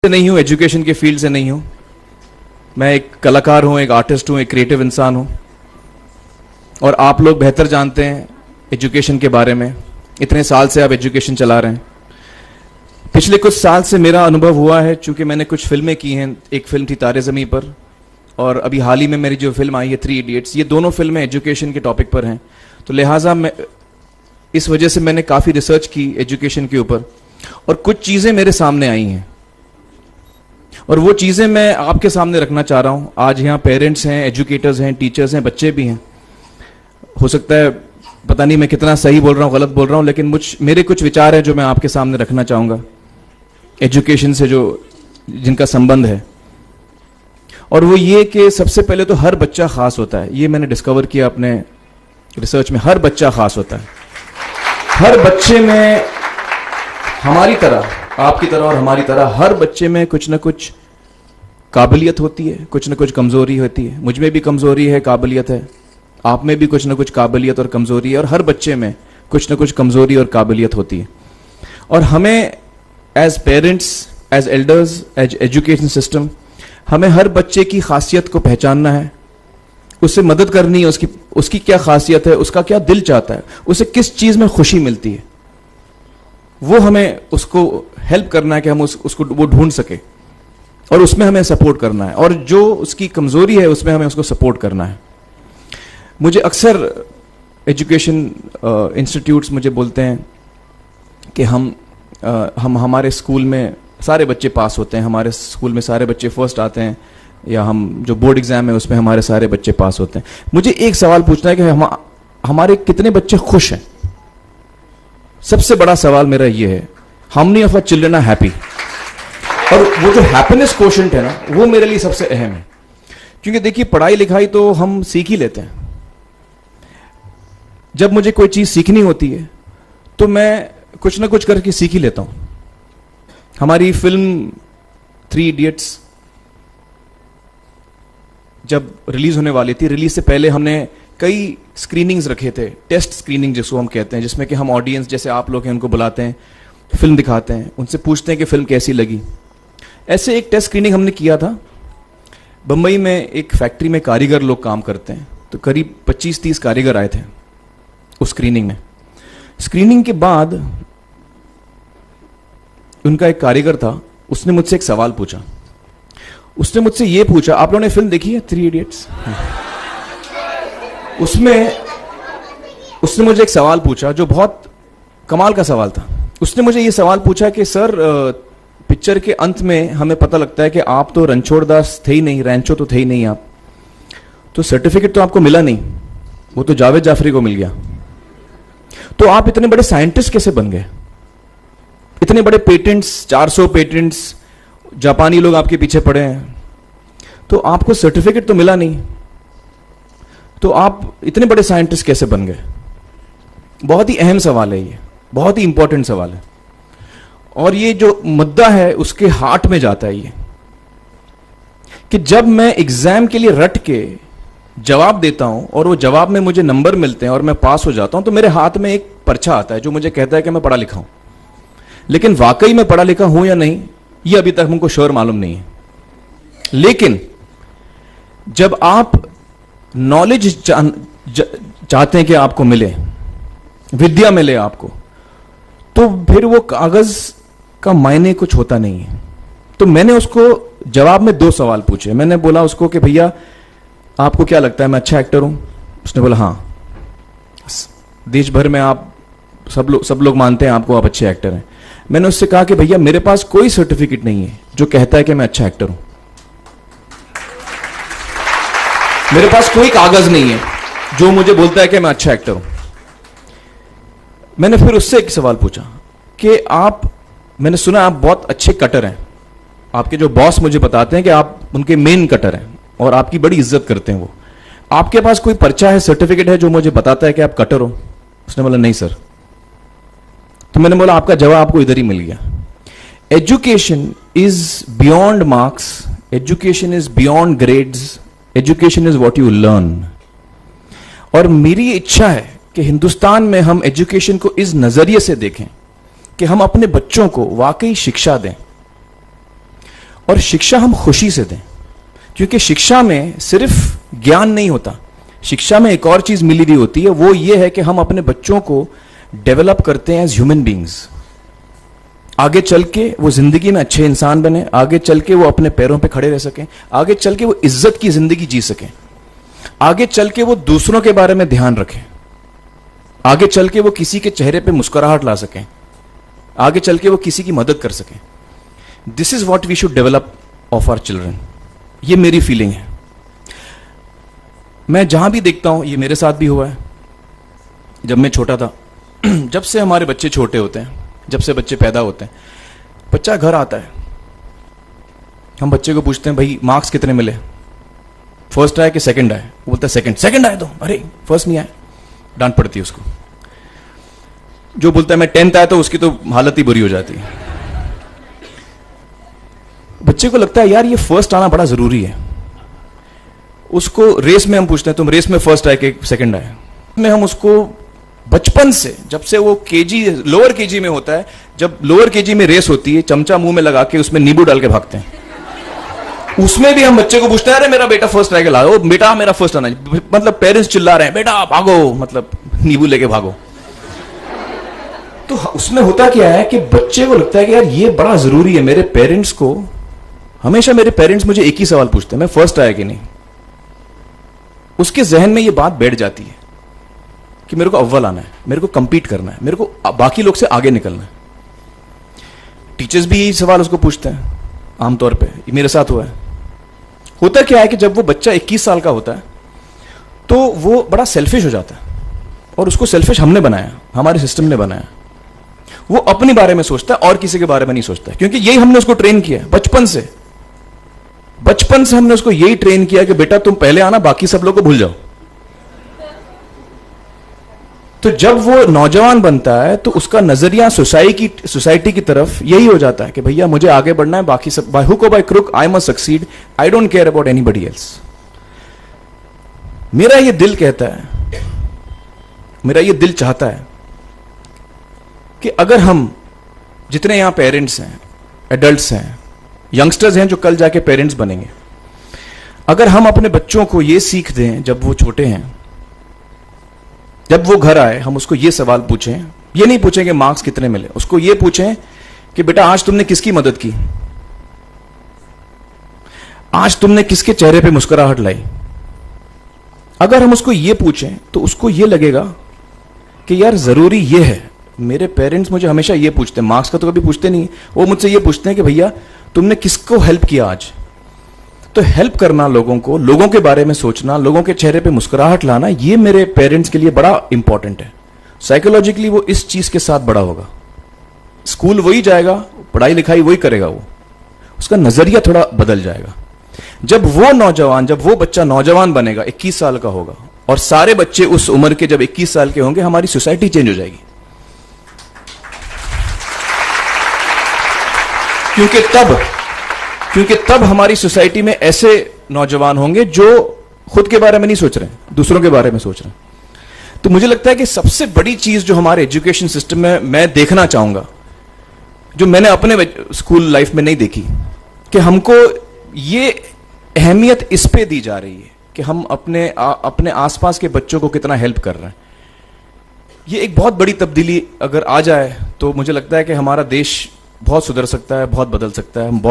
से नहीं हूँ, एजुकेशन के फील्ड से नहीं हूँ। मैं एक कलाकार हूँ, एक आर्टिस्ट हूँ, एक क्रिएटिव इंसान हूँ। और आप लोग बेहतर जानते हैं एजुकेशन के बारे में। इतने साल से आप एजुकेशन चला रहे हैं। पिछले कुछ साल से मेरा अनुभव हुआ है, चूंकि मैंने कुछ फिल्में की हैं। एक फिल्म थी तारे ज़मीं पर, और अभी हाल ही में मेरी जो फिल्म आई है 3 इडियट्स, ये दोनों फिल्में एजुकेशन के टॉपिक पर हैं। तो लिहाजा मैं इस वजह से मैंने काफ़ी रिसर्च की एजुकेशन के ऊपर, और कुछ चीज़ें मेरे सामने आई हैं और वो चीज़ें मैं आपके सामने रखना चाह रहा हूँ। आज यहाँ पेरेंट्स हैं, एजुकेटर्स हैं, टीचर्स हैं, बच्चे भी हैं। हो सकता है पता नहीं मैं कितना सही बोल रहा हूँ, गलत बोल रहा हूँ, लेकिन मेरे कुछ विचार हैं जो मैं आपके सामने रखना चाहूँगा एजुकेशन से जिनका संबंध है। और वो ये कि सबसे पहले तो हर बच्चा खास होता है। ये मैंने डिस्कवर किया अपने रिसर्च में। हर बच्चा खास होता है। हर बच्चे में हमारी तरह, आपकी तरह और हमारी तरह, हर बच्चे में कुछ ना कुछ काबिलियत होती है, कुछ ना कुछ कमजोरी होती है। मुझ में भी कमजोरी है, काबिलियत है। आप में भी कुछ ना कुछ काबिलियत और कमजोरी है, और हर बच्चे में कुछ ना कुछ कमजोरी और काबिलियत होती है। और हमें as parents, as elders, as education system, हमें हर बच्चे की खासियत को पहचानना है, उससे मदद करनी है। उसकी क्या खासियत है, उसका क्या दिल चाहता है, उसे किस चीज में खुशी मिलती है, वो हमें उसको हेल्प करना है कि हम उसको वो ढूंढ सके, और उसमें हमें सपोर्ट करना है। और जो उसकी कमजोरी है उसमें हमें उसको सपोर्ट करना है। मुझे अक्सर एजुकेशन इंस्टीट्यूट्स मुझे बोलते हैं कि हम हमारे स्कूल में सारे बच्चे पास होते हैं, हमारे स्कूल में सारे बच्चे फर्स्ट आते हैं, या हम जो बोर्ड एग्जाम है उसमें हमारे सारे बच्चे पास होते हैं। मुझे एक सवाल पूछना है कि हमारे कितने बच्चे खुश हैं? सबसे बड़ा सवाल मेरा ये है, how many of our children are happy? और वो जो हैप्पीनेस कोशेंट है ना, वो मेरे लिए सबसे अहम है। क्योंकि देखिए, पढ़ाई लिखाई तो हम सीख ही लेते हैं। जब मुझे कोई चीज सीखनी होती है तो मैं कुछ ना कुछ करके सीख ही लेता हूं। हमारी फिल्म 3 इडियट्स जब रिलीज होने वाली थी, रिलीज से पहले हमने कई स्क्रीनिंग्स रखे थे, टेस्ट स्क्रीनिंग जिसको हम कहते हैं, जिसमें कि हम ऑडियंस जैसे आप लोग हैं उनको बुलाते हैं, फिल्म दिखाते हैं, उनसे पूछते हैं कि फिल्म कैसी लगी। ऐसे एक टेस्ट स्क्रीनिंग हमने किया था। बंबई में एक फैक्ट्री में कारीगर लोग काम करते हैं, तो करीब 25-30 कारीगर आए थे उस स्क्रीनिंग में। स्क्रीनिंग के बाद उनका एक कारीगर था, उसने मुझसे एक सवाल पूछा। उसने मुझसे ये पूछा, आप लोगों ने फिल्म देखी है 3 इडियट्स? उसने मुझे एक सवाल पूछा जो बहुत कमाल का सवाल था। उसने मुझे ये सवाल पूछा कि सर, पिक्चर के अंत में हमें पता लगता है कि आप तो रणछोड़ दास थे ही नहीं, रैंचो तो थे ही नहीं आप, तो सर्टिफिकेट तो आपको मिला नहीं, वो तो जावेद जाफरी को मिल गया। तो आप इतने बड़े साइंटिस्ट कैसे बन गए? इतने बड़े पेटेंट्स, 400 पेटेंट्स, जापानी लोग आपके पीछे पड़े हैं, तो आपको सर्टिफिकेट तो मिला नहीं, तो आप इतने बड़े साइंटिस्ट कैसे बन गए? बहुत ही अहम सवाल है ये, बहुत ही इंपॉर्टेंट सवाल है। और ये जो मुद्दा है उसके हार्ट में जाता है ये, कि जब मैं एग्जाम के लिए रट के जवाब देता हूं और वो जवाब में मुझे नंबर मिलते हैं और मैं पास हो जाता हूं, तो मेरे हाथ में एक पर्चा आता है जो मुझे कहता है कि मैं पढ़ा लिखा हूं। लेकिन वाकई मैं पढ़ा लिखा हूं या नहीं, ये अभी तक हमको श्योर मालूम नहीं है। लेकिन जब आप नॉलेज चाहते हैं कि आपको मिले, विद्या मिले आपको, तो फिर वो कागज का मायने कुछ होता नहीं है। तो मैंने उसको जवाब में 2 सवाल पूछे। मैंने बोला उसको कि भैया, आपको क्या लगता है मैं अच्छा एक्टर हूं? उसने बोला हाँ, देश भर में आप सब लोग मानते हैं आपको, आप अच्छे एक्टर हैं। मैंने उससे कहा कि भैया, मेरे पास कोई सर्टिफिकेट नहीं है जो कहता है कि मैं अच्छा एक्टर हूं। मेरे पास कोई कागज नहीं है जो मुझे बोलता है कि मैं अच्छा एक्टर हूं। मैंने फिर उससे एक सवाल पूछा कि मैंने सुना आप बहुत अच्छे कटर हैं, आपके जो बॉस मुझे बताते हैं कि आप उनके मेन कटर हैं और आपकी बड़ी इज्जत करते हैं वो। आपके पास कोई पर्चा है, सर्टिफिकेट है जो मुझे बताता है कि आप कटर हो? उसने बोला नहीं सर। तो मैंने बोला आपका जवाब आपको इधर ही मिल गया। Education is beyond marks, education is beyond grades, education is what you learn. और मेरी इच्छा है कि हिंदुस्तान में हम एजुकेशन को इस नजरिए से देखें कि हम अपने बच्चों को वाकई शिक्षा दें। और शिक्षा हम खुशी से दें, क्योंकि शिक्षा में सिर्फ ज्ञान नहीं होता, शिक्षा में एक और चीज मिली हुई होती है, वो ये है कि हम अपने बच्चों को डेवलप करते हैं एज ह्यूमन बींग्स। आगे चल के वो जिंदगी में अच्छे इंसान बने, आगे चल के वो अपने पैरों पे खड़े रह सकें, आगे चल के वो इज्जत की जिंदगी जी सकें, आगे चल के वो दूसरों के बारे में ध्यान रखें, आगे चल के वो किसी के चेहरे पे मुस्कुराहट ला सकें, आगे चल के वो किसी की मदद कर सकें। This is what we should develop of our children. ये मेरी फीलिंग है। मैं जहां भी देखता हूं, ये मेरे साथ भी हुआ है जब मैं छोटा था। जब से हमारे बच्चे छोटे होते हैं, जब से बच्चे पैदा होते हैं, बच्चा घर आता है, हम बच्चे को पूछते हैं भाई मार्क्स कितने मिले, फर्स्ट आया कि सेकंड आया? वो बोलता है सेकंड। सेकंड आया तो अरे फर्स्ट नहीं आया, डांट पड़ती है उसको। जो बोलता है मैं 10th आया तो उसकी तो हालत ही बुरी हो जाती है। बच्चे को लगता है यार ये फर्स्ट आना बड़ा जरूरी है। उसको रेस में हम पूछते हैं तुम रेस में फर्स्ट आए कि सेकंड आए? में हम उसको बचपन से, जब से वो केजी लोअर केजी में होता है, जब लोअर केजी में रेस होती है, चमचा मुंह में लगा के उसमें नींबू डाल के भागते हैं। उसमें भी हम बच्चे को पूछते हैं अरे मेरा बेटा फर्स्ट आएगा, ला बेटा मेरा फर्स्ट आना, मतलब पेरेंट्स चिल्ला रहे हैं बेटा भागो, मतलब नींबू लेके भागो। तो उसमें होता क्या है कि बच्चे को लगता है कि यार ये बड़ा जरूरी है। मेरे पेरेंट्स को हमेशा, मेरे पेरेंट्स मुझे एक ही सवाल पूछते हैं, मैं फर्स्ट आया कि नहीं। उसके जहन में ये बात बैठ जाती है कि मेरे को अव्वल आना है, मेरे को कंपीट करना है, मेरे को बाकी लोग से आगे निकलना है। टीचर्स भी यही सवाल उसको पूछते हैं आमतौर पे। ये मेरे साथ हुआ है। होता क्या है कि जब वो बच्चा 21 साल का होता है तो वो बड़ा सेल्फिश हो जाता है, और उसको सेल्फिश हमने बनाया, हमारे सिस्टम ने बनाया। वो अपने बारे में सोचता है और किसी के बारे में नहीं सोचता, क्योंकि यही हमने उसको ट्रेन किया बचपन से। बचपन से हमने उसको यही ट्रेन किया कि बेटा तुम पहले आना, बाकी सब लोग को भूल जाओ। तो जब वो नौजवान बनता है तो उसका नजरिया सोसाइटी की तरफ यही हो जाता है कि भैया मुझे आगे बढ़ना है, बाकी सब बाय हुक और by crook I must succeed, I don't care about anybody else. मेरा ये दिल कहता है, मेरा ये दिल चाहता है कि अगर हम जितने यहां पेरेंट्स हैं, एडल्ट्स हैं, यंगस्टर्स हैं जो कल जाके पेरेंट्स बनेंगे, अगर हम अपने बच्चों को ये सीख दें जब वो छोटे हैं, जब वो घर आए हम उसको ये सवाल पूछें, ये नहीं पूछें कि मार्क्स कितने मिले, उसको ये पूछें कि बेटा आज तुमने किसकी मदद की, आज तुमने किसके चेहरे पे मुस्कुराहट लाई। अगर हम उसको ये पूछें तो उसको ये लगेगा कि यार जरूरी ये है। मेरे पेरेंट्स मुझे हमेशा ये पूछते हैं, मार्क्स का तो कभी पूछते नहीं, वो मुझसे ये पूछते हैं कि भैया तुमने किसको हेल्प किया आज। तो हेल्प करना लोगों को, लोगों के बारे में सोचना, लोगों के चेहरे पे मुस्कुराहट लाना, ये मेरे पेरेंट्स के लिए बड़ा इंपॉर्टेंट है। साइकोलॉजिकली वो इस चीज के साथ बड़ा होगा। स्कूल वही जाएगा, पढ़ाई लिखाई वही करेगा, वो उसका नजरिया थोड़ा बदल जाएगा। जब वो बच्चा नौजवान बनेगा, 21 साल का होगा, और सारे बच्चे उस उम्र के जब 21 साल के होंगे, हमारी सोसाइटी चेंज हो जाएगी। क्योंकि तब हमारी सोसाइटी में ऐसे नौजवान होंगे जो खुद के बारे में नहीं सोच रहे, दूसरों के बारे में सोच रहे हैं। तो मुझे लगता है कि सबसे बड़ी चीज जो हमारे एजुकेशन सिस्टम में मैं देखना चाहूंगा, जो मैंने अपने स्कूल लाइफ में नहीं देखी, कि हमको ये अहमियत इस पे दी जा रही है कि हम अपने आसपास के बच्चों को कितना हेल्प कर रहे हैं। ये एक बहुत बड़ी तब्दीली अगर आ जाए तो मुझे लगता है कि हमारा देश बहुत सुधर सकता है, बहुत बदल सकता है। हम बहुत